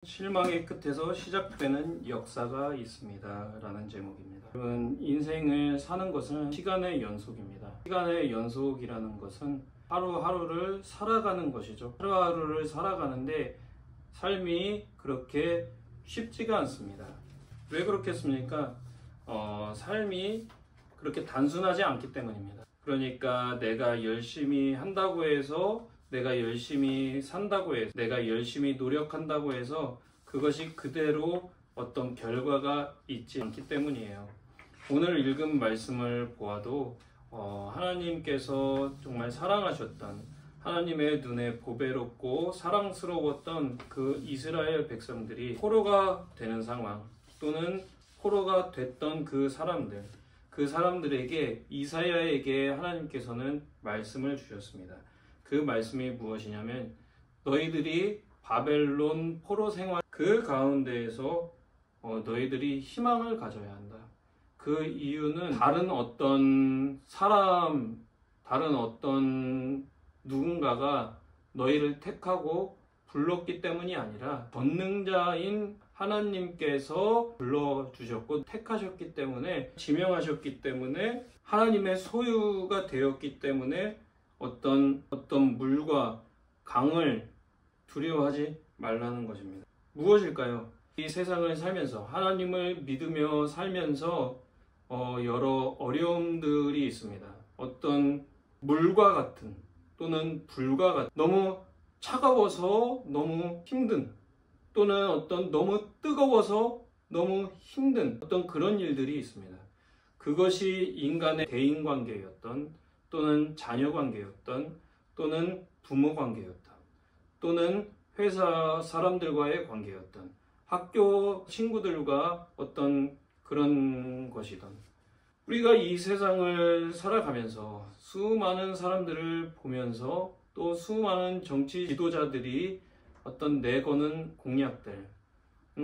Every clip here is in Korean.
실망의 끝에서 시작되는 역사가 있습니다 라는 제목입니다. 여러분, 인생을 사는 것은 시간의 연속입니다. 시간의 연속이라는 것은 하루하루를 살아가는 것이죠. 하루하루를 살아가는데 삶이 그렇게 쉽지가 않습니다. 왜 그렇겠습니까? 삶이 그렇게 단순하지 않기 때문입니다. 그러니까 내가 열심히 한다고 해서, 내가 열심히 산다고 해서, 내가 열심히 노력한다고 해서 그것이 그대로 어떤 결과가 있지 않기 때문이에요. 오늘 읽은 말씀을 보아도 하나님께서 정말 사랑하셨던, 하나님의 눈에 보배롭고 사랑스러웠던 그 이스라엘 백성들이 포로가 되는 상황, 또는 포로가 됐던 그 사람들에게, 이사야에게 하나님께서는 말씀을 주셨습니다. 그 말씀이 무엇이냐면, 너희들이 바벨론 포로 생활 그 가운데에서 너희들이 희망을 가져야 한다. 그 이유는 다른 어떤 사람, 다른 어떤 누군가가 너희를 택하고 불렀기 때문이 아니라 전능자인 하나님께서 불러주셨고 택하셨기 때문에, 지명하셨기 때문에, 하나님의 소유가 되었기 때문에 어떤 물과 강을 두려워하지 말라는 것입니다. 무엇일까요? 이 세상을 살면서, 하나님을 믿으며 살면서 여러 어려움들이 있습니다. 어떤 물과 같은, 또는 불과 같은, 너무 차가워서 너무 힘든, 또는 어떤 너무 뜨거워서 너무 힘든 어떤 그런 일들이 있습니다. 그것이 인간의 대인관계였던, 또는 자녀관계였던, 또는 부모관계였던, 또는 회사 사람들과의 관계였던, 학교 친구들과 어떤 그런 것이던, 우리가 이 세상을 살아가면서 수많은 사람들을 보면서, 또 수많은 정치 지도자들이 어떤 내거는 공약들,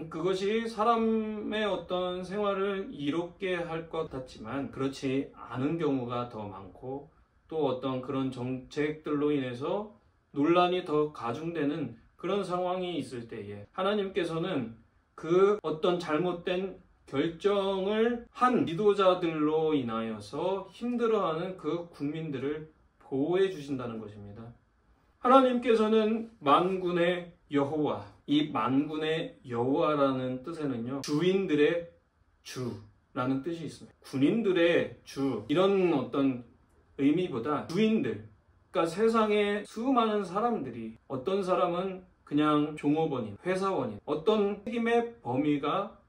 그것이 사람의 어떤 생활을 이롭게 할 것 같지만 그렇지 않은 경우가 더 많고, 또 어떤 그런 정책들로 인해서 논란이 더 가중되는 그런 상황이 있을 때에 하나님께서는 그 어떤 잘못된 결정을 한 지도자들로 인하여서 힘들어하는 그 국민들을 보호해 주신다는 것입니다. 하나님께서는 만군의 여호와, 이 만군의 여호와라는 뜻에는요, 주인들의 주라는 뜻이 있습니다. 군인들의 주, 이런 어떤 의미보다 주인들, 그러니까 세상에 수많은 사람들이, 어떤 사람은 그냥 종업원인, 회사원인, 어떤 책임의 범위가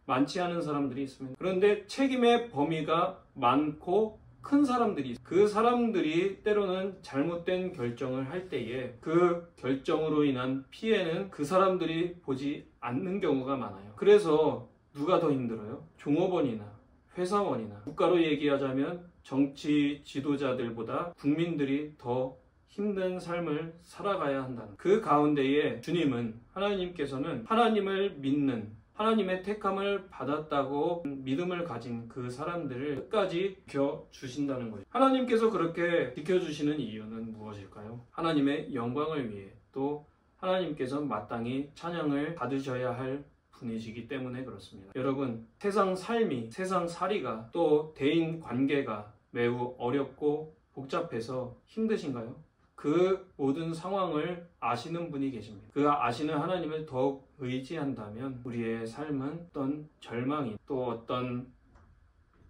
많지 않은 사람들이 있습니다. 그런데 책임의 범위가 많고 큰 사람들이 있습니다. 그 사람들이 때로는 잘못된 결정을 할 때에 그 결정으로 인한 피해는 그 사람들이 보지 않는 경우가 많아요. 그래서 누가 더 힘들어요? 종업원이나 회사원이나, 국가로 얘기하자면 정치 지도자들보다 국민들이 더 힘든 삶을 살아가야 한다는, 그 가운데에 주님은, 하나님께서는 하나님을 믿는, 하나님의 택함을 받았다고 믿음을 가진 그 사람들을 끝까지 지켜주신다는 거죠. 하나님께서 그렇게 지켜주시는 이유는 무엇일까요? 하나님의 영광을 위해, 또 하나님께서 마땅히 찬양을 받으셔야 할 분이시기 때문에 그렇습니다. 여러분, 세상 삶이, 세상 살이가, 또 대인 관계가 매우 어렵고 복잡해서 힘드신가요? 그 모든 상황을 아시는 분이 계십니다. 그 아시는 하나님을 더욱 의지한다면 우리의 삶은 어떤 절망이, 또 어떤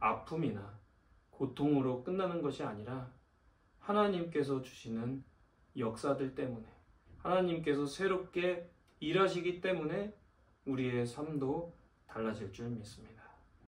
아픔이나 고통으로 끝나는 것이 아니라 하나님께서 주시는 역사들 때문에, 하나님께서 새롭게 일하시기 때문에 우리의 삶도 달라질 줄 믿습니다.